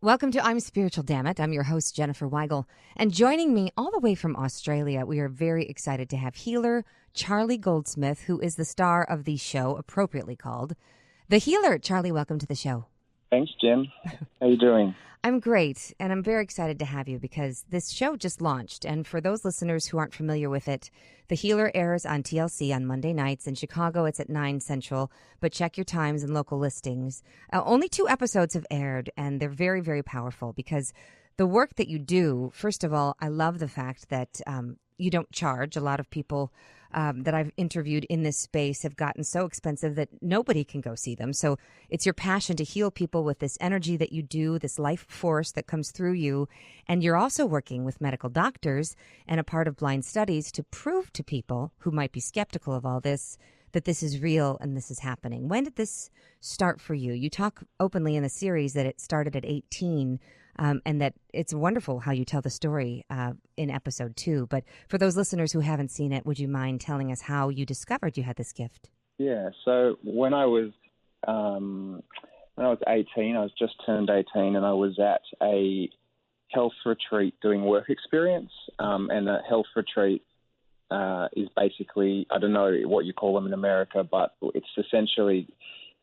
Welcome to I'm Spiritual Dammit. I'm your host, Jenniffer Weigel. And joining me all the way from Australia, we are very excited to have healer Charlie Goldsmith, who is the star of the show appropriately called The Healer. Charlie, welcome to the show. Thanks, Jen. How you doing? I'm great, and I'm very excited to have you because this show just launched. And for those listeners who aren't familiar with it, The Healer airs on TLC on Monday nights. In Chicago, it's at 9 Central, but check your times and local listings. Only 2 episodes have aired, and they're very, very powerful because the work that you do, first of all, I love the fact that you don't charge. A lot of people that I've interviewed in this space have gotten so expensive that nobody can go see them. So it's your passion to heal people with this energy that you do, this life force that comes through you. And you're also working with medical doctors and a part of blind studies to prove to people who might be skeptical of all this that this is real and this is happening. When did this start for you? You talk openly in the series that it started at 18. And that it's wonderful how you tell the story in episode 2. But for those listeners who haven't seen it, would you mind telling us how you discovered you had this gift? Yeah. So when I was 18, I was just turned 18, and I was at a health retreat doing work experience. And a health retreat is basically, I don't know what you call them in America, but it's essentially,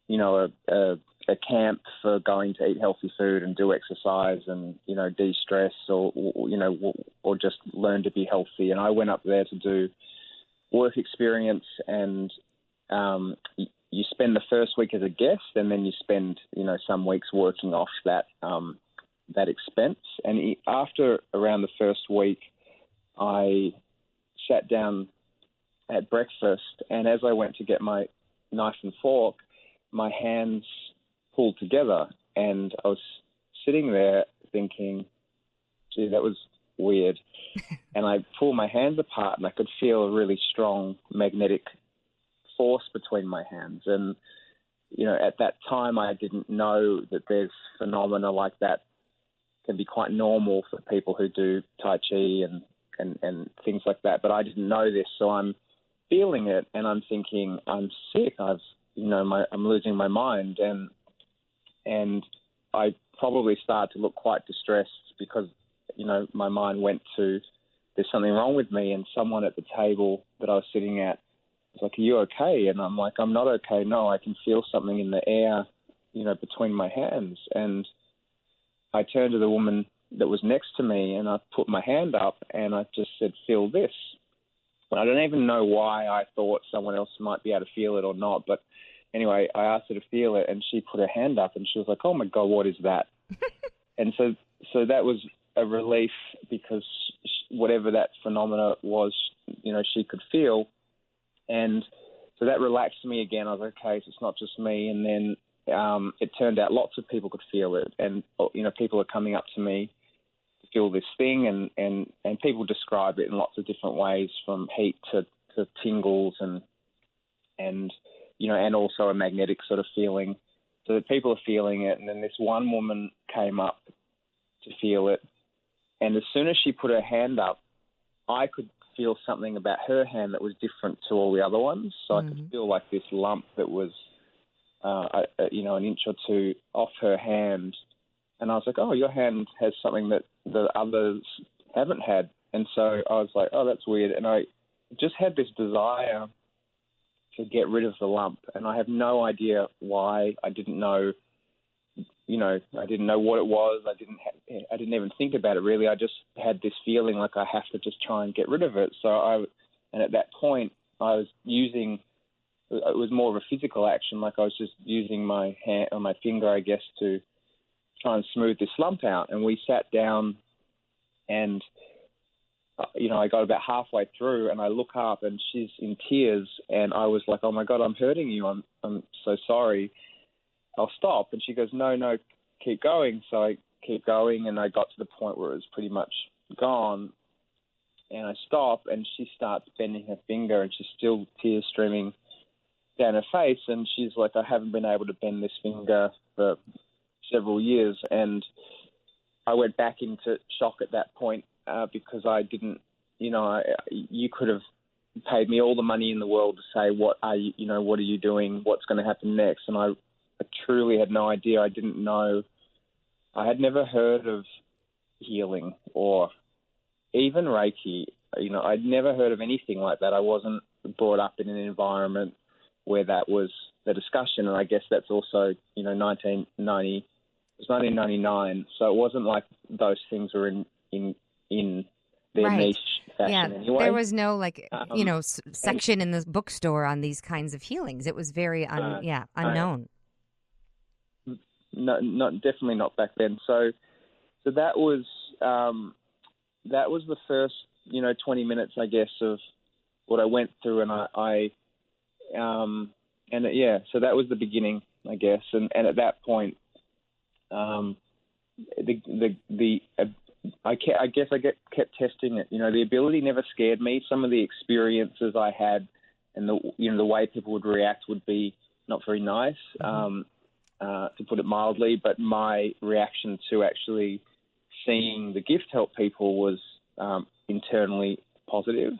you know, a camp for going to eat healthy food and do exercise and, you know, de-stress or just learn to be healthy. And I went up there to do work experience, and you spend the first week as a guest, and then you spend, you know, some weeks working off that expense. And after around the first week, I sat down at breakfast, and as I went to get my knife and fork, my hands pulled together, and I was sitting there thinking, gee, that was weird. And I pulled my hands apart, and I could feel a really strong magnetic force between my hands. And, you know, at that time, I didn't know that there's phenomena like that can be quite normal for people who do Tai Chi and things like that. But I didn't know this, so I'm feeling it, and I'm thinking, I'm sick. I'm losing my mind, and I probably started to look quite distressed because, you know, my mind went to, there's something wrong with me. And someone at the table that I was sitting at was like, are you okay? And I'm like, I'm not okay. No, I can feel something in the air, you know, between my hands. And I turned to the woman that was next to me, and I put my hand up, and I just said, feel this. I don't even know why I thought someone else might be able to feel it or not, but anyway, I asked her to feel it, and she put her hand up, and she was like, oh, my God, what is that? And so that was a relief because whatever that phenomena was, you know, she could feel. And so that relaxed me again. I was like, okay, so it's not just me. And then it turned out lots of people could feel it. And, you know, people are coming up to me to feel this thing, and people describe it in lots of different ways, from heat to tingles and you know, and also a magnetic sort of feeling. So that people are feeling it. And then this one woman came up to feel it. And as soon as she put her hand up, I could feel something about her hand that was different to all the other ones. So I could feel like this lump that was, you know, an inch or two off her hand. And I was like, oh, your hand has something that the others haven't had. And so I was like, oh, that's weird. And I just had this desire to get rid of the lump, and I have no idea why. I didn't know, you know, I didn't know what it was. I didn't even think about it really. I just had this feeling like I have to just try and get rid of it. And at that point, I was using, it was more of a physical action, like I was just using my hand or my finger, I guess, to try and smooth this lump out. And we sat down, and you know, I got about halfway through, and I look up, and she's in tears, and I was like, oh, my God, I'm hurting you. I'm so sorry. I'll stop. And she goes, no, keep going. So I keep going, and I got to the point where it was pretty much gone, and I stop, and she starts bending her finger, and she's still tears streaming down her face, and she's like, I haven't been able to bend this finger for several years. And I went back into shock at that point, because I didn't, you know, you could have paid me all the money in the world to say, what are you doing? What's going to happen next? And I truly had no idea. I didn't know I had never heard of healing or even Reiki. I'd never heard of anything like that. I wasn't brought up in an environment where that was the discussion, and I guess that's also, 1999, so it wasn't like those things were in their Right. niche fashion anyway. There was no section in the bookstore on these kinds of healings. It was very unknown. No, definitely not back then. So that was the first 20 minutes, I guess, of what I went through, and so that was the beginning, I guess, and at that point, I guess I kept testing it. The ability never scared me. Some of the experiences I had, and the way people would react would be not very nice, to put it mildly. But my reaction to actually seeing the gift help people was internally positive.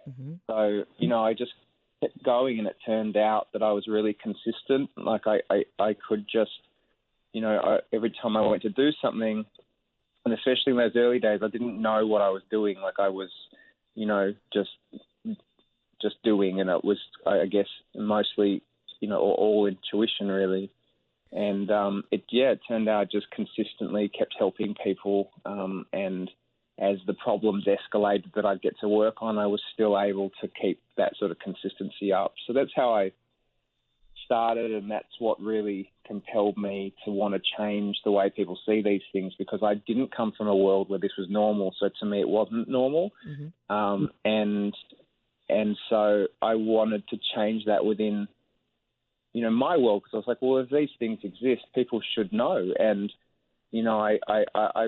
Mm-hmm. So I just kept going, and it turned out that I was really consistent. Like I could just, every time I went to do something, and especially in those early days, I didn't know what I was doing. Like I was, just doing, and it was, I guess, mostly, all intuition really. And it turned out I just consistently kept helping people, and as the problems escalated that I'd get to work on, I was still able to keep that sort of consistency up. So that's how I started, and that's what really compelled me to want to change the way people see these things, because I didn't come from a world where this was normal. So to me, it wasn't normal. Mm-hmm. And so I wanted to change that within, my world, because I was like, well, if these things exist, people should know. And, I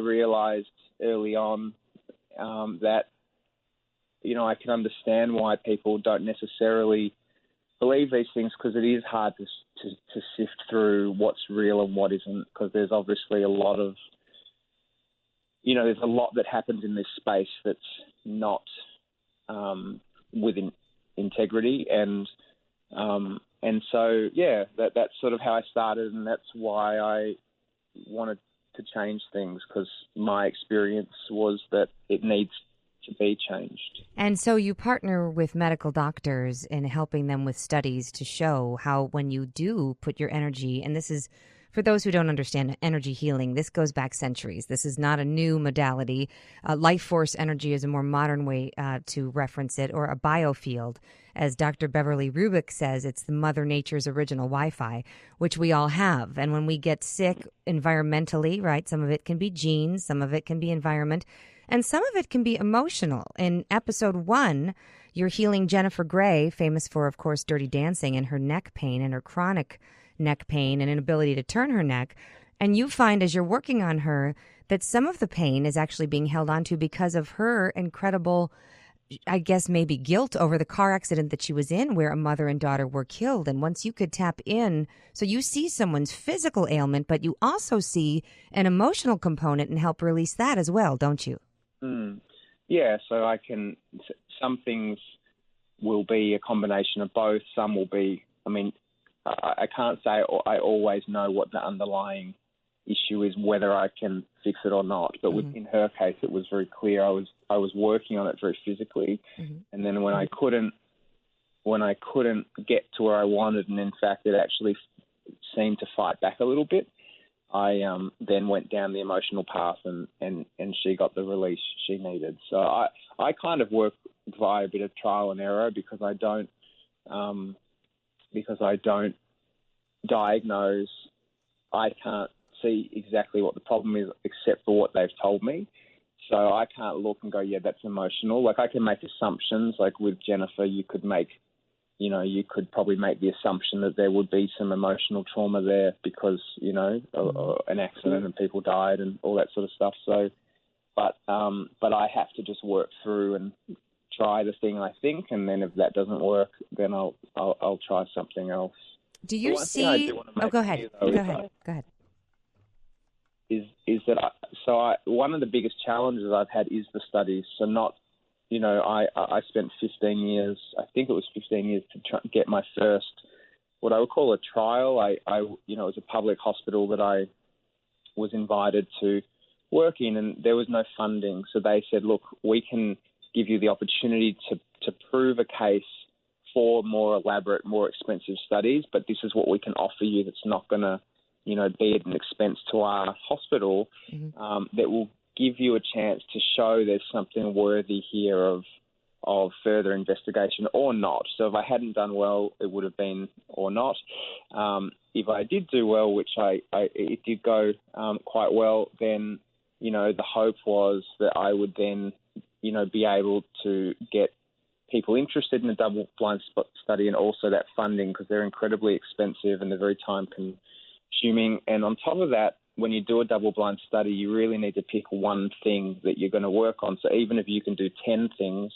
realized early on that, I can understand why people don't necessarily believe these things, because it is hard to sift through what's real and what isn't, because there's obviously a lot of, there's a lot that happens in this space that's not within integrity. And so, that's sort of how I started, and that's why I wanted to change things, because my experience was that it needs to be changed. And so you partner with medical doctors in helping them with studies to show how when you do put your energy, and this is, for those who don't understand energy healing, this goes back centuries. This is not a new modality. Life force energy is a more modern way to reference it, or a biofield. As Dr. Beverly Rubik says, it's the Mother Nature's original Wi-Fi, which we all have. And when we get sick environmentally, right, some of it can be genes, some of it can be environment, and some of it can be emotional. In episode 1, you're healing Jenniffer Gray, famous for, of course, Dirty Dancing, and her neck pain and her chronic neck pain and inability to turn her neck. And you find, as you're working on her, that some of the pain is actually being held onto because of her incredible, I guess, maybe guilt over the car accident that she was in, where a mother and daughter were killed. And once you could tap in, so you see someone's physical ailment, but you also see an emotional component and help release that as well, don't you? Yeah, so some things will be a combination of both. Some will be, I can't say I always know what the underlying issue is, whether I can fix it or not. But in her case, it was very clear. I was working on it very physically, and then when I couldn't get to where I wanted, and in fact it actually seemed to fight back a little bit, I then went down the emotional path, and she got the release she needed. So I kind of work via a bit of trial and error, because I don't diagnose. I can't see exactly what the problem is except for what they've told me. So I can't look and go, yeah, that's emotional. Like, I can make assumptions. Like with Jenniffer, you could probably make the assumption that there would be some emotional trauma there because, an accident and people died and all that sort of stuff. So, but I have to just work through and try the thing I think, and then if that doesn't work, then I'll try something else. Do you see? Go ahead. Go ahead. Is that one of the biggest challenges I've had is the studies. So not, I spent 15 years. I think it was 15 years to get my first, what I would call a trial. It was a public hospital that I was invited to work in, and there was no funding. So they said, look, we can give you the opportunity to prove a case for more elaborate, more expensive studies, but this is what we can offer you that's not going to, be at an expense to our hospital, that will give you a chance to show there's something worthy here of further investigation or not. So if I hadn't done well, it would have been or not. If I did do well, which it did go quite well, then, the hope was that I would then, be able to get people interested in a double-blind study and also that funding, because they're incredibly expensive and they're very time-consuming. And on top of that, when you do a double-blind study, you really need to pick one thing that you're going to work on. So even if you can do 10 things,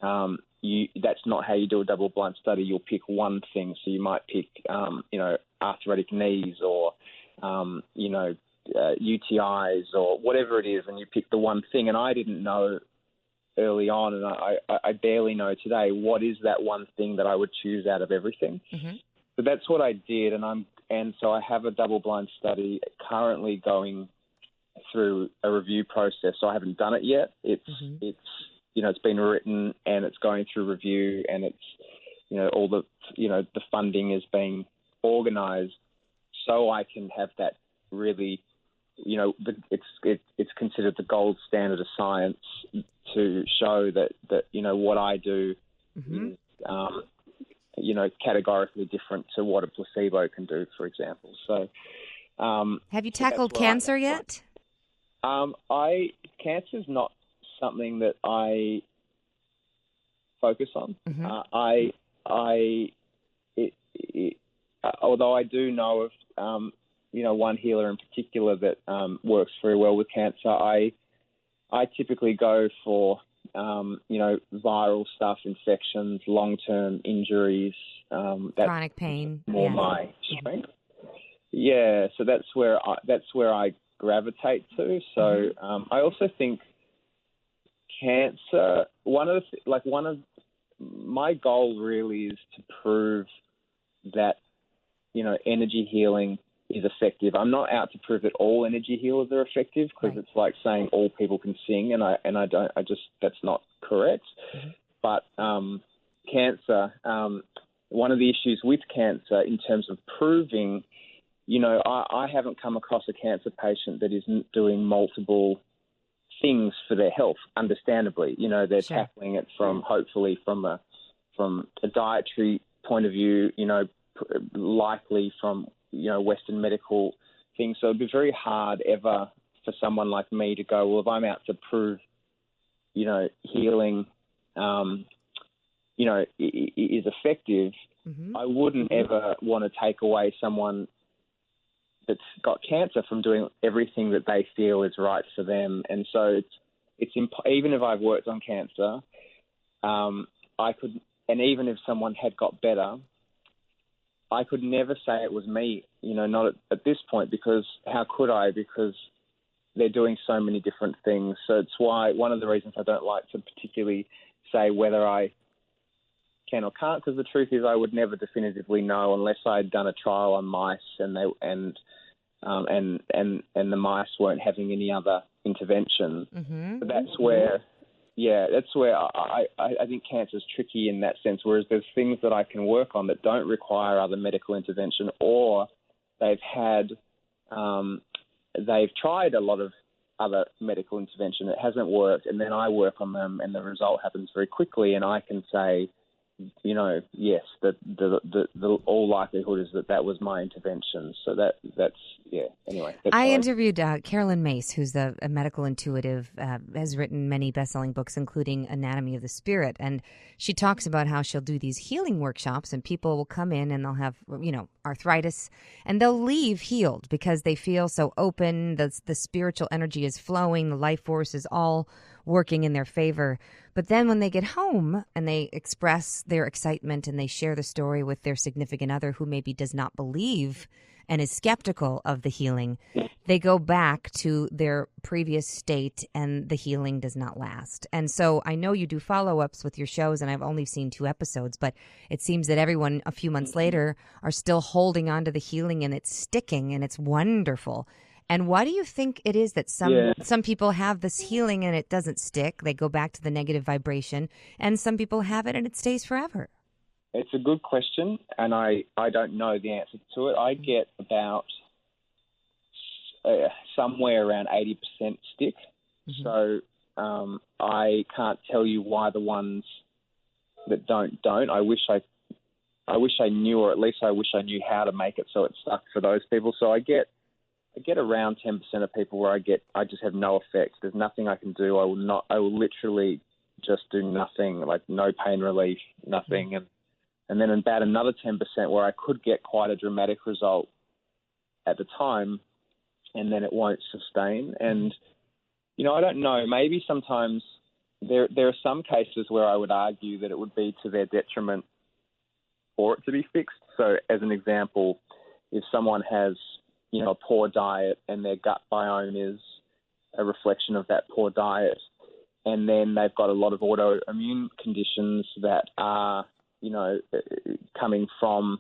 that's not how you do a double-blind study. You'll pick one thing. So you might pick, arthritic knees or, UTIs or whatever it is, and you pick the one thing. And I didn't know early on, and I barely know today, what is that one thing that I would choose out of everything. Mm-hmm. So that's what I did, and so I have a double-blind study currently going through a review process. So I haven't done it yet. It's been written and it's going through review, and it's all the the funding is being organised so I can have that really it's considered the gold standard of science to show that what I do is categorically different to what a placebo can do, for example. So, have you tackled cancer yet? Cancer's not something that I focus on. Mm-hmm. Although I do know of one healer in particular that works very well with cancer, I typically go for viral stuff, infections, long-term injuries. Chronic pain. More my strength. Yeah, so that's where I gravitate to. So I also think cancer. One of my goal really is to prove that energy healing is effective. I'm not out to prove that all energy healers are effective, because it's like saying all people can sing, and that's not correct. Mm-hmm. But cancer, one of the issues with cancer in terms of proving, I haven't come across a cancer patient that isn't doing multiple things for their health. Understandably, they're tackling it hopefully from a dietary point of view, likely from Western medical things. So it'd be very hard ever for someone like me to go, well, if I'm out to prove, healing, is effective, I wouldn't ever want to take away someone that's got cancer from doing everything that they feel is right for them. And so even if I've worked on cancer, I could, and even if someone had got better, I could never say it was me, not at this point, because how could I? Because they're doing so many different things. So it's one of the reasons I don't like to particularly say whether I can or can't, because the truth is I would never definitively know unless I'd done a trial on mice and the mice weren't having any other intervention. Mm-hmm. But that's where I think cancer is tricky in that sense, whereas there's things that I can work on that don't require other medical intervention, or they've tried a lot of other medical intervention. It hasn't worked, and then I work on them, and the result happens very quickly, and I can say, yes, the all likelihood is that was my intervention. So that's anyway. I interviewed Carolyn Mace, who's a medical intuitive, has written many best-selling books, including Anatomy of the Spirit. And she talks about how she'll do these healing workshops, and people will come in and they'll have, arthritis, and they'll leave healed because they feel so open. The spiritual energy is flowing. The life force is all working in their favor. But then when they get home and they express their excitement and they share the story with their significant other who maybe does not believe and is skeptical of the healing, they go back to their previous state and the healing does not last. And so I know you do follow-ups with your shows, and I've only seen 2 episodes, but it seems that everyone a few months later are still holding on to the healing, and it's sticking, and it's wonderful. And why do you think it is that some people have this healing and it doesn't stick? They go back to the negative vibration, and some people have it and it stays forever. It's a good question, and I don't know the answer to it. I get about somewhere around 80% stick. Mm-hmm. So I can't tell you why the ones that don't. I wish I knew, or at least I wish I knew how to make it so it stuck for those people. So I get around 10% of people where I just have no effect. There's nothing I can do. I will literally just do nothing, like no pain relief, nothing. And then about another 10% where I could get quite a dramatic result at the time, and then it won't sustain. And, I don't know, maybe sometimes there are some cases where I would argue that it would be to their detriment for it to be fixed. So as an example, if someone has, a poor diet and their gut biome is a reflection of that poor diet, and then they've got a lot of autoimmune conditions that are, coming from,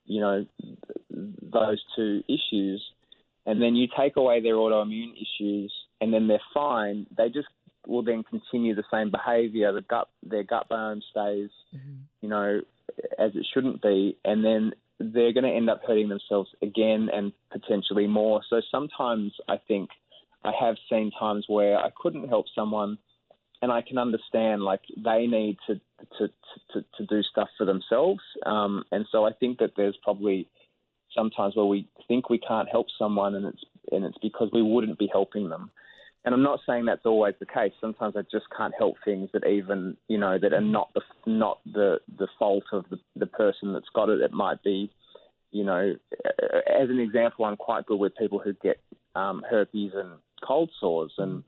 those two issues, and then you take away their autoimmune issues and then they're fine, they just will then continue the same behaviour. Their gut biome stays, as it shouldn't be, and then they're going to end up hurting themselves again and potentially more. So sometimes I think I have seen times where I couldn't help someone, and I can understand, like, they need to do stuff for themselves. And so I think that there's probably sometimes where we think we can't help someone, and it's because we wouldn't be helping them. And I'm not saying that's always the case. Sometimes I just can't help things that even, that are not the fault of the person that's got it. It might be, as an example, I'm quite good with people who get herpes and cold sores, and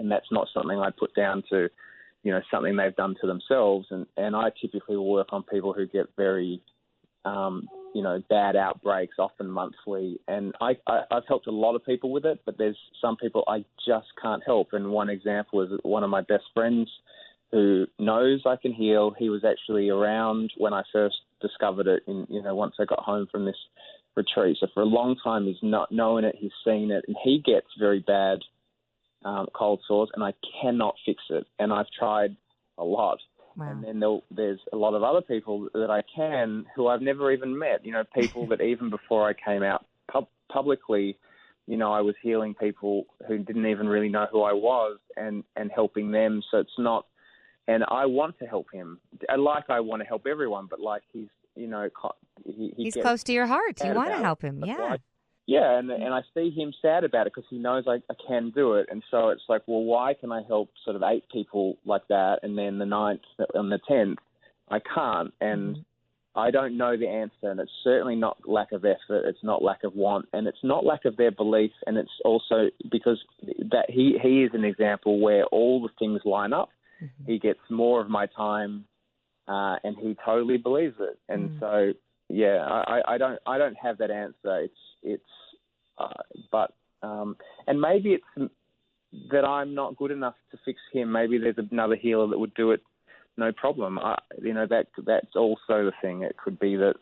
that's not something I put down to, something they've done to themselves. And I typically will work on people who get very, bad outbreaks, often monthly. And I've helped a lot of people with it, but there's some people I just can't help. And one example is one of my best friends who knows I can heal. He was actually around when I first discovered it, once I got home from this retreat. So for a long time, he's not known it, he's seen it, and he gets very bad cold sores, and I cannot fix it. And I've tried a lot. Wow. And then there's a lot of other people that I can, who I've never even met, people that even before I came out publicly, I was healing people who didn't even really know who I was and helping them. So it's not, and I want to help him. I want to help everyone, but like he's close to your heart. You want to help him. Yeah. Yeah, and I see him sad about it because he knows I can do it. And so it's like, well, why can I help sort of 8 people like that, and then the 9th and the 10th I can't? And I don't know the answer, and it's certainly not lack of effort. It's not lack of want, and it's not lack of their belief. And it's also because that he is an example where all the things line up. Mm-hmm. He gets more of my time, and he totally believes it. And so, yeah, I don't have that answer. And maybe it's that I'm not good enough to fix him. Maybe there's another healer that would do it, no problem. That's also the thing. It could be that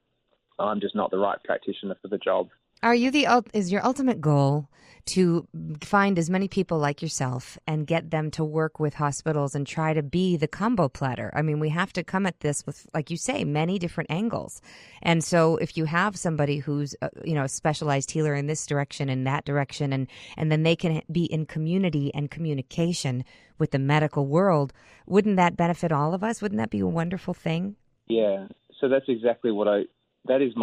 I'm just not the right practitioner for the job. Is your ultimate goal to find as many people like yourself and get them to work with hospitals and try to be the combo platter? I mean, we have to come at this with, like you say, many different angles. And so if you have somebody who's, a specialized healer in this direction and that direction, and then they can be in community and communication with the medical world, wouldn't that benefit all of us? Wouldn't that be a wonderful thing? Yeah. So that's exactly that is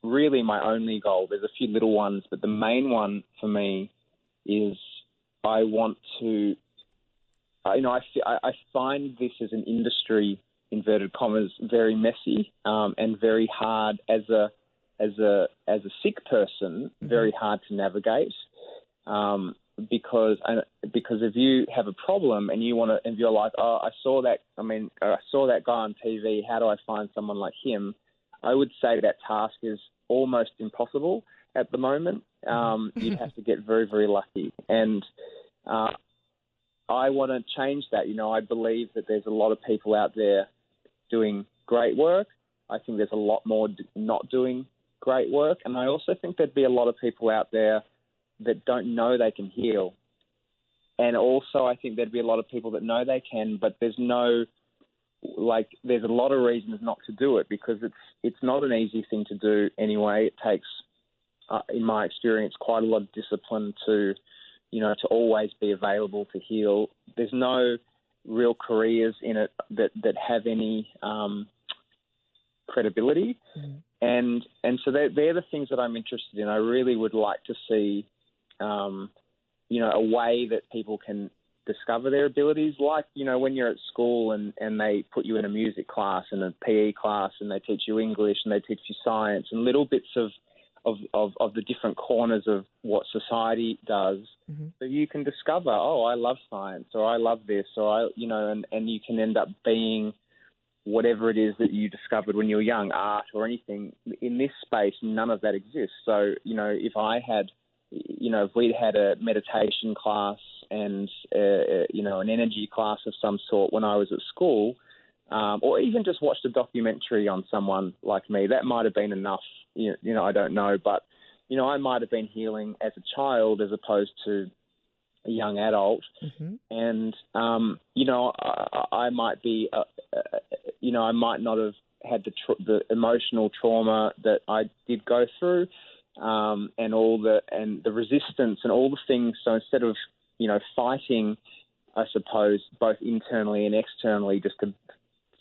really my only goal. There's a few little ones, but the main one for me is I want to, I find this as an industry, inverted commas, very messy and very hard as a sick person, very hard to navigate. Because if you have a problem and and you're like, oh, I saw that guy on TV, how do I find someone like him? I would say that task is almost impossible at the moment. You'd have to get very, very lucky. And I want to change that. I believe that there's a lot of people out there doing great work. I think there's a lot more not doing great work. And I also think there'd be a lot of people out there that don't know they can heal. And also I think there'd be a lot of people that know they can, but there's a lot of reasons not to do it, because it's not an easy thing to do anyway. It takes, in my experience, quite a lot of discipline to always be available to heal. There's no real careers in it that have any credibility. And so they're the things that I'm interested in. I really would like to see, a way that people can discover their abilities, like, when you're at school and they put you in a music class and a PE class and they teach you English and they teach you science and little bits of the different corners of what society does. So you can discover, I love science, or I love this, or and you can end up being whatever it is that you discovered when you were young, art or anything. In this space, none of that exists. So, if we'd had a meditation class and, an energy class of some sort when I was at school, or even just watched a documentary on someone like me, that might have been enough. I don't know. But, I might have been healing as a child as opposed to a young adult. And, I might be, I might not have had the emotional trauma that I did go through, and the resistance and all the things. So instead of, fighting, I suppose, both internally and externally just to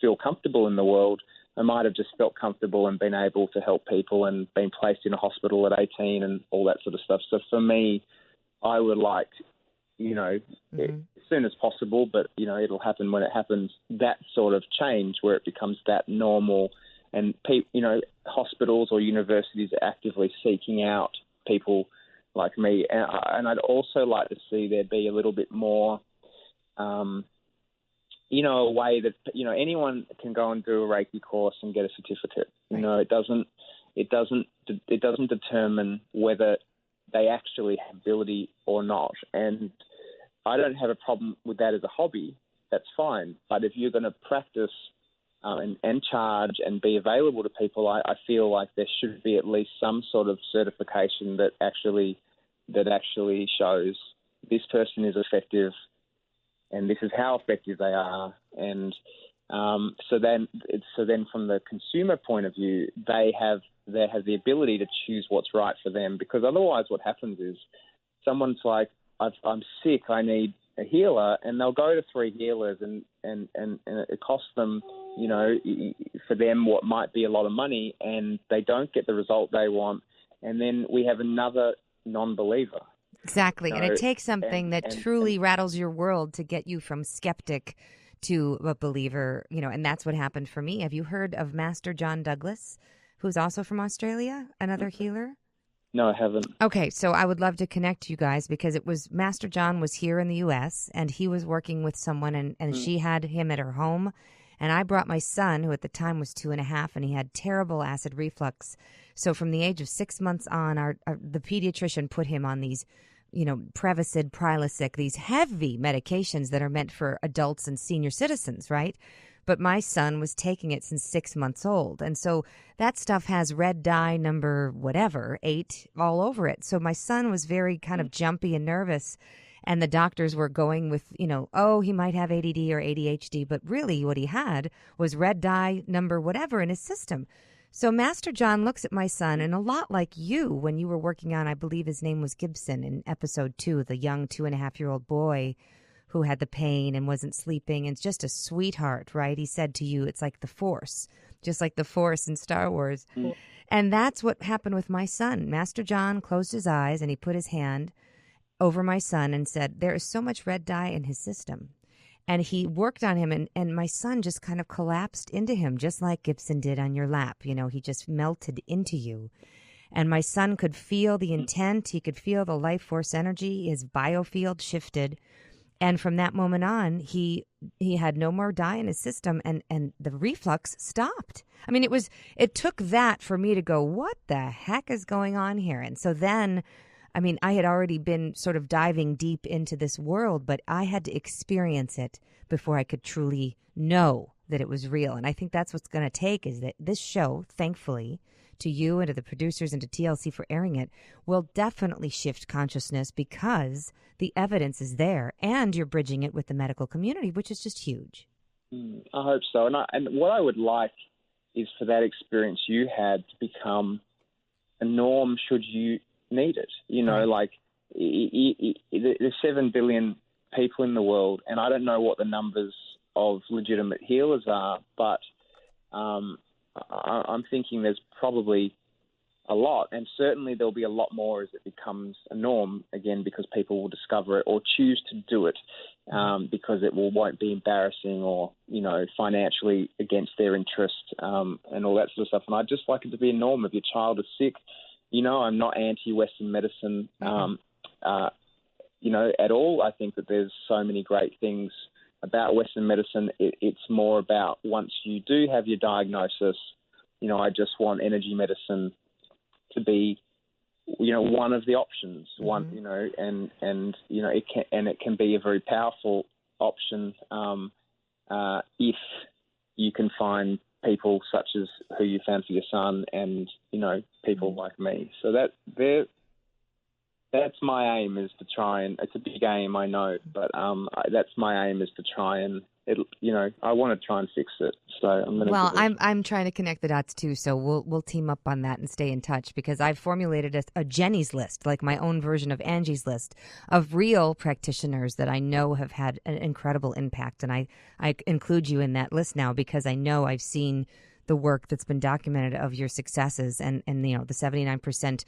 feel comfortable in the world, I might have just felt comfortable and been able to help people and been placed in a hospital at 18 and all that sort of stuff. So for me, I would like, as soon as possible, but, it'll happen when it happens, that sort of change where it becomes that normal, and, hospitals or universities are actively seeking out people like me. And I'd also like to see there be a little bit more, a way that, anyone can go and do a Reiki course and get a certificate. It doesn't determine whether they actually have ability or not. And I don't have a problem with that as a hobby. That's fine. But if you're going to practice and charge and be available to people, I feel like there should be at least some sort of certification that actually shows this person is effective and this is how effective they are. And so then from the consumer point of view, they have the ability to choose what's right for them, because otherwise what happens is someone's like, I'm sick, I need a healer, and they'll go to 3 healers and it costs them, for them what might be a lot of money, and they don't get the result they want. And then we have another non-believer. Exactly. And it takes something that truly rattles your world to get you from skeptic to a believer, and that's what happened for me. Have you heard of Master John Douglas, who's also from Australia, another healer? No, I haven't. Okay, so I would love to connect you guys, because Master John was here in the U.S., and he was working with someone, and she had him at her home. And I brought my son, who at the time was 2.5, and he had terrible acid reflux. So from the age of 6 months on, the pediatrician put him on these, Prevacid, Prilosec, these heavy medications that are meant for adults and senior citizens, right? But my son was taking it since 6 months old. And so that stuff has red dye number 8 all over it. So my son was very kind of jumpy and nervous. And the doctors were going with, he might have ADD or ADHD. But really what he had was red dye number whatever in his system. So Master John looks at my son, and a lot like you when you were working on, I believe his name was Gibson in episode 2, the young 2.5-year-old boy who had the pain and wasn't sleeping, and just a sweetheart, right? He said to you, it's like the Force, just like the Force in Star Wars. And that's what happened with my son. Master John closed his eyes and he put his hand over my son and said, there is so much red dye in his system. And he worked on him, and my son just kind of collapsed into him, just like Gibson did on your lap. He just melted into you. And my son could feel the intent. He could feel the life force energy. His biofield shifted. And from that moment on, he had no more dye in his system, and the reflux stopped. I mean, it took that for me to go, what the heck is going on here? And so then, I had already been sort of diving deep into this world, but I had to experience it before I could truly know that it was real. And I think that's what's going to take, is that this show, thankfully, to you and to the producers and to TLC for airing it, will definitely shift consciousness because the evidence is there and you're bridging it with the medical community, which is just huge. I hope so. And what I would like is for that experience you had to become a norm should you need it. You know, like there's 7 billion people in the world, and I don't know what the numbers of legitimate healers are, but I'm thinking there's probably a lot, and certainly there'll be a lot more as it becomes a norm again, because people will discover it or choose to do it because it won't be embarrassing or, you know, financially against their interest and all that sort of stuff. And I'd just like it to be a norm. If your child is sick, you know, I'm not anti-Western medicine, you know, at all. I think that there's so many great things about Western medicine. It's more about once you do have your diagnosis, you know, I just want energy medicine to be, you know, one of the options. One, you know, and you know, it can be a very powerful option if you can find people such as who you found for your son, and you know, people like me. So that's my aim, is to try and, it's a big aim, I know, but that's my aim, is to try and, you know, I want to try and fix it. So I'm going to. Well, I'm trying to connect the dots too. So we'll team up on that and stay in touch, because I've formulated a Jenny's list, like my own version of Angie's list, of real practitioners that I know have had an incredible impact, and I include you in that list now because I know I've seen the work that's been documented of your successes, and you know, the 79%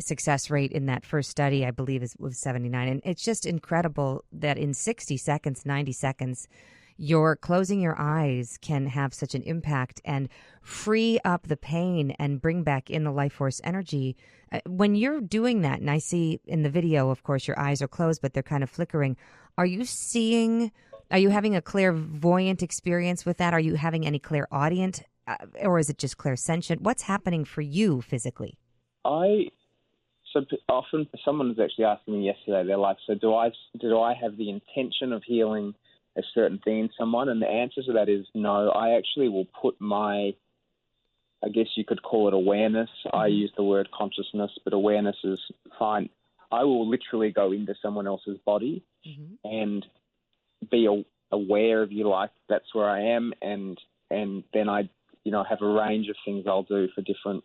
success rate in that first study, I believe, was 79. And it's just incredible that in 60 seconds, 90 seconds, your closing your eyes can have such an impact and free up the pain and bring back in the life force energy. When you're doing that, and I see in the video, of course, your eyes are closed, but they're kind of flickering. Are you having a clairvoyant experience with that? Are you having any clairaudient, or is it just clairsentient? What's happening for you physically? So often, someone was actually asking me yesterday, they're like, so do I have the intention of healing a certain thing in someone? And the answer to that is no. I actually will put my, I guess you could call it awareness. I use the word consciousness, but awareness is fine. I will literally go into someone else's body and be aware of, you like, that's where I am. And then I, you know, have a range of things I'll do for different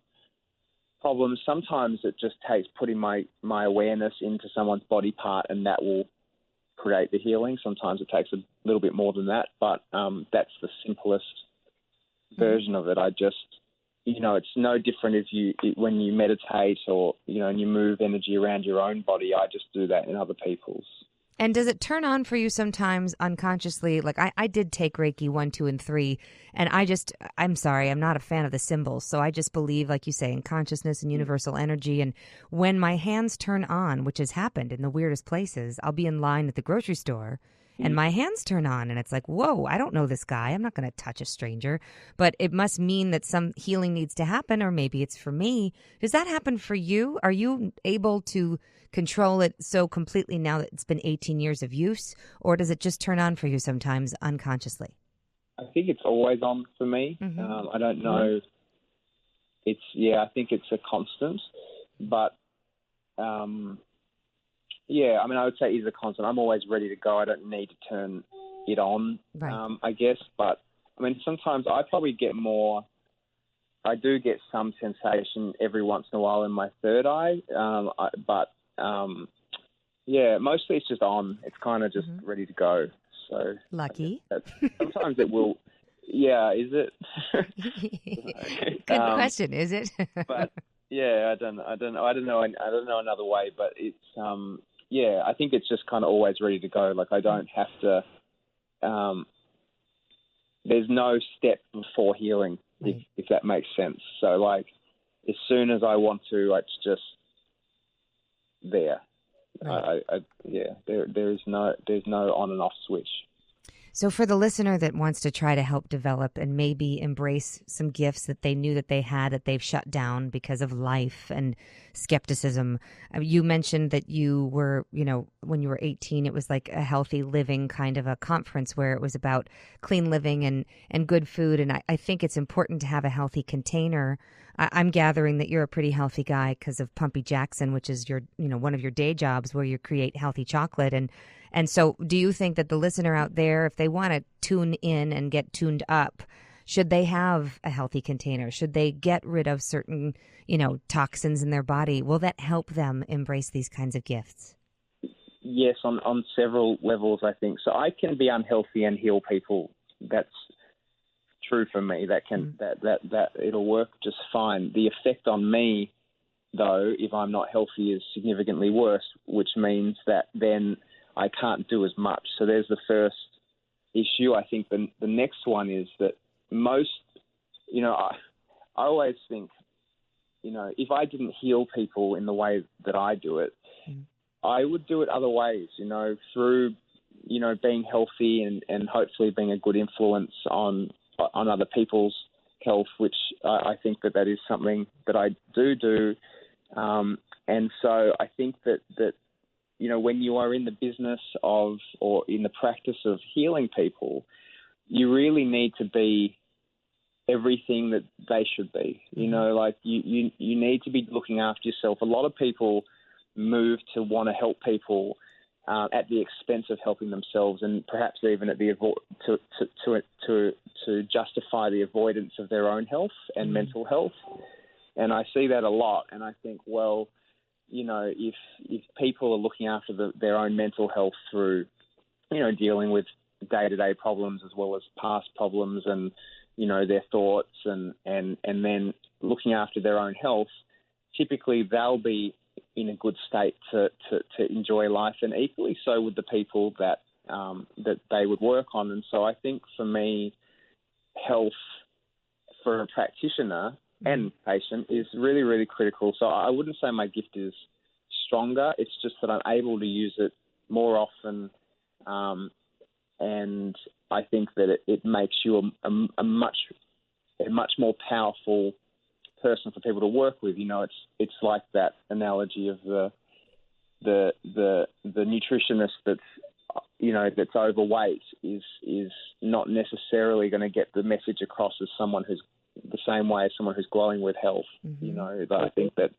problems. Sometimes it just takes putting my awareness into someone's body part, and that will create the healing. Sometimes it takes a little bit more than that, but that's the simplest version of it. I just, you know, it's no different when you meditate or, you know, and you move energy around your own body. I just do that in other people's. And does it turn on for you sometimes unconsciously? Like I did take Reiki 1, 2, and 3, and I'm sorry, I'm not a fan of the symbols. So I just believe, like you say, in consciousness and universal energy. And when my hands turn on, which has happened in the weirdest places, I'll be in line at the grocery store and my hands turn on and it's like, whoa, I don't know this guy. I'm not going to touch a stranger. But it must mean that some healing needs to happen, or maybe it's for me. Does that happen for you? Are you able to control it so completely now that it's been 18 years of use, or does it just turn on for you sometimes unconsciously? I think it's always on for me. I don't know. I think it's a constant, but I mean, I would say it is a constant. I'm always ready to go. I don't need to turn it on, I guess. But I mean, sometimes I probably get more. I do get some sensation every once in a while in my third eye, but mostly it's just on. It's kind of just ready to go. So lucky. Sometimes it will. Yeah, is it? Good question. Is it? But yeah, I don't know another way. But it's I think it's just kind of always ready to go. Like I don't have to. There's no step before healing, if that makes sense. So like, as soon as I want to, it's just there. Right. There's no on and off switch. So for the listener that wants to try to help develop and maybe embrace some gifts that they knew that they had that they've shut down because of life and skepticism, you mentioned that you were, you know, when you were 18, it was like a healthy living kind of a conference where it was about clean living and good food. And I think it's important to have a healthy container I'm gathering that you're a pretty healthy guy because of Pumpy Jackson, which is your, one of your day jobs where you create healthy chocolate. And so do you think that the listener out there, if they want to tune in and get tuned up, should they have a healthy container? Should they get rid of certain, toxins in their body? Will that help them embrace these kinds of gifts? Yes, on several levels, I think. So I can be unhealthy and heal people. That's true for me. That it'll work just fine. The effect on me, though, if I'm not healthy, is significantly worse, which means that then I can't do as much. So there's the first issue. I think the next one is that most, I always think, if I didn't heal people in the way that I do it, I would do it other ways, through, being healthy and hopefully being a good influence on other people's health, which I think that is something that I do. And so I think that when you are in the business of or in the practice of healing people, you really need to be everything that they should be. Like you need to be looking after yourself. A lot of people move to want to help people at the expense of helping themselves, and perhaps even at the to justify the avoidance of their own health and mental health. And I see that a lot. And I think, well, if people are looking after their own mental health through, dealing with day-to-day problems as well as past problems and, their thoughts and then looking after their own health, typically they'll be in a good state to enjoy life, and equally so with the people that they would work on. And so I think for me, health for a practitioner and patient is really, really critical. So I wouldn't say my gift is stronger. It's just that I'm able to use it more often, and I think that it makes you a much more powerful person for people to work with. It's like that analogy of the nutritionist that's overweight is not necessarily going to get the message across as someone who's the same way as someone who's glowing with health. That I think that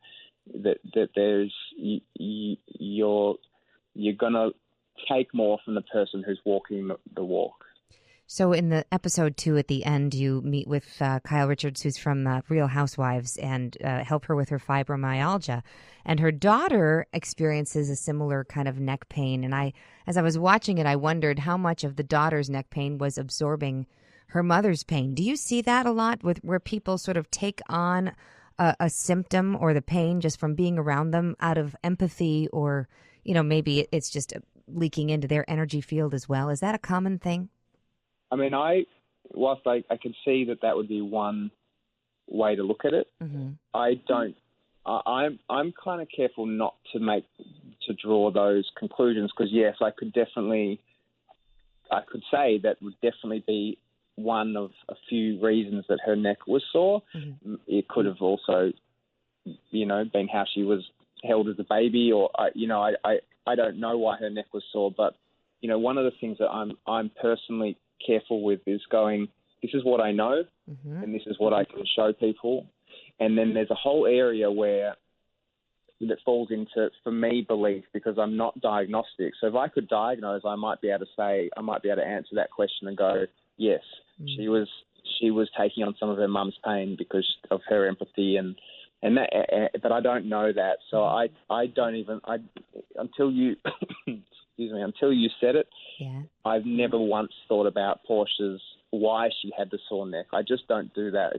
there's you're going to take more from the person who's walking the walk. So in the episode 2 at the end, you meet with Kyle Richards, who's from Real Housewives, and help her with her fibromyalgia. And her daughter experiences a similar kind of neck pain. And as I was watching it, I wondered how much of the daughter's neck pain was absorbing her mother's pain. Do you see that a lot where people sort of take on a symptom or the pain just from being around them out of empathy, or, maybe it's just leaking into their energy field as well? Is that a common thing? I mean, whilst I can see that would be one way to look at it, I don't. I'm kind of careful not to draw those conclusions, because yes, I could say that would definitely be one of a few reasons that her neck was sore. It could have also, been how she was held as a baby, or I don't know why her neck was sore, but one of the things that I'm personally careful with is going, this is what I know, and this is what I can show people. And then there's a whole area that falls into, for me, belief, because I'm not diagnostic. So if I could diagnose, I might be able to answer that question and go, yes, she was taking on some of her mum's pain because of her empathy and that, but I don't know that. So I don't even, until you until you said it, I've never once thought about Porsches, why she had the sore neck. I just don't do that.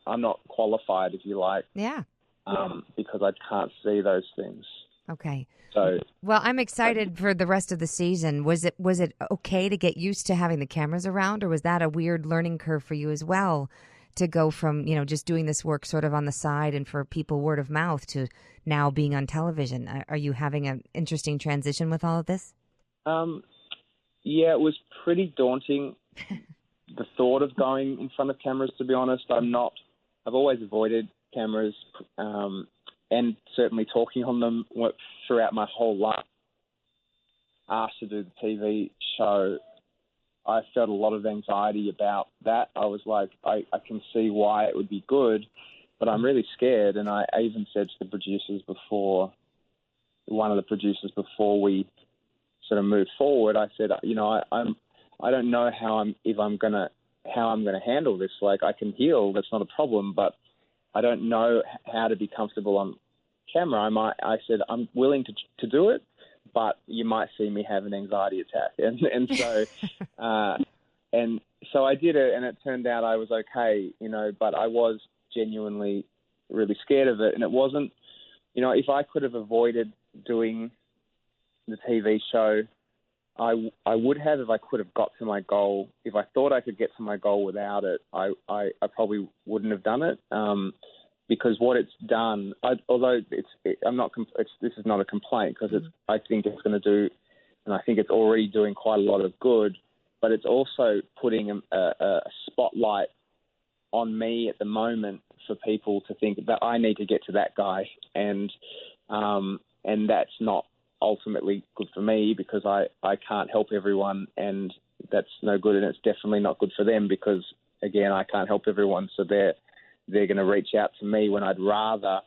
I'm not qualified, if you like. Because I can't see those things. Okay. So, well, I'm excited for the rest of the season. Was it okay to get used to having the cameras around, or was that a weird learning curve for you as well, to go from, just doing this work sort of on the side and for people word of mouth to now being on television? Are you having an interesting transition with all of this? Yeah, it was pretty daunting, the thought of going in front of cameras, to be honest. I've always avoided cameras, and certainly talking on them throughout my whole life. Asked to do the TV show, I felt a lot of anxiety about that. I was like, I can see why it would be good, but I'm really scared. And I even said to the producers before, one of the producers before we sort of moved forward, I said, I don't know how I'm gonna handle this. Like, I can heal, that's not a problem, but I don't know how to be comfortable on camera. I said, I'm willing to do it, but you might see me have an anxiety attack. And so I did it, and it turned out I was okay, but I was genuinely really scared of it. And it wasn't, if I could have avoided doing the TV show, I would have, if I could have got to my goal. If I thought I could get to my goal without it, I probably wouldn't have done it. Because what it's done, although this is not a complaint, because I think it's going to do, and I think it's already doing quite a lot of good, but it's also putting a spotlight on me at the moment for people to think that I need to get to that guy, and that's not ultimately good for me, because I can't help everyone, and that's no good, and it's definitely not good for them, because again, I can't help everyone, so they're going to reach out to me when I'd rather,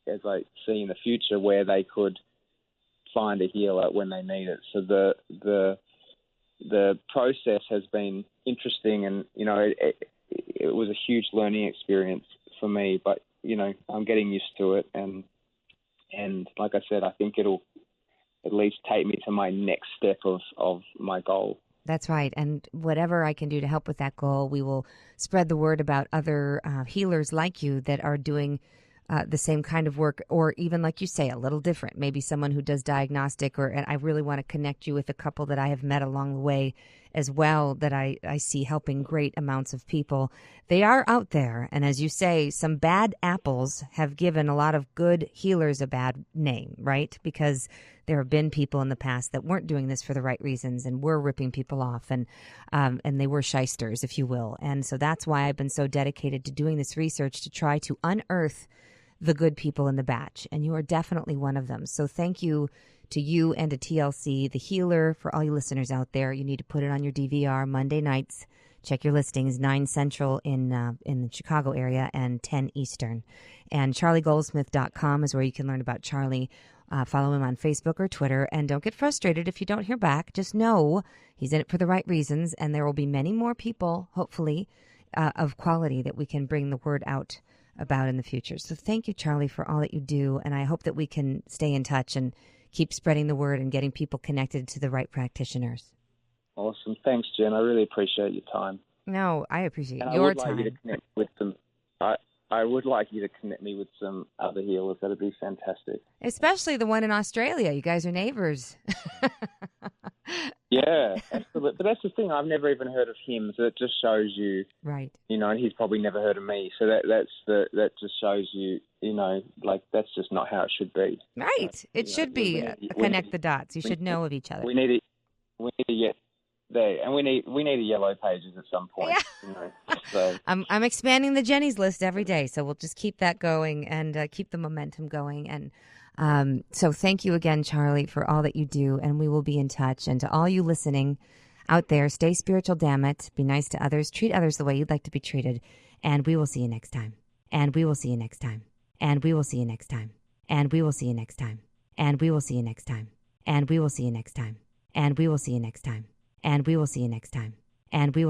as I see in the future, where they could find a healer when they need it. So the process has been interesting, and it was a huge learning experience for me. But I'm getting used to it, and like I said, I think it'll at least take me to my next step of my goal. That's right. And whatever I can do to help with that goal, we will spread the word about other healers like you that are doing the same kind of work, or even, like you say, a little different. Maybe someone who does diagnostic, and I really want to connect you with a couple that I have met along the way as well that I see helping great amounts of people. They are out there. And as you say, some bad apples have given a lot of good healers a bad name, right? Because there have been people in the past that weren't doing this for the right reasons and were ripping people off, and they were shysters, if you will. And so that's why I've been so dedicated to doing this research to try to unearth the good people in the batch. And you are definitely one of them. So thank you to you and to TLC, the healer. For all you listeners out there, you need to put it on your DVR Monday nights. Check your listings, 9 Central in the Chicago area and 10 Eastern. And charliegoldsmith.com is where you can learn about Charlie. Follow him on Facebook or Twitter. And don't get frustrated if you don't hear back. Just know he's in it for the right reasons. And there will be many more people, hopefully, of quality that we can bring the word out about in the future. So thank you, Charlie, for all that you do. And I hope that we can stay in touch and keep spreading the word and getting people connected to the right practitioners. Awesome. Thanks, Jen. I really appreciate your time. No, I appreciate and your time. I would like you to connect me with some other healers. That'd be fantastic. Especially the one in Australia. You guys are neighbors. Yeah, absolutely. But that's the thing. I've never even heard of him, so it just shows you, right? And he's probably never heard of me. So that just shows you, like that's just not how it should be. Right. It should be connect the dots. You should know of each other. We need to get there, and we need a yellow pages at some point. Yeah. So I'm expanding the Jenny's list every day, so we'll just keep that going and keep the momentum going. And so thank you again, Charlie, for all that you do, and we will be in touch. And to all you listening out there, stay spiritual, damn it. Be nice to others. Treat others the way you'd like to be treated. And we will see you next time. And we will see you next time. And we will see you next time. And we will see you next time. And we will see you next time. And we will see you next time. And we will see you next time. And we will see you next time. And we will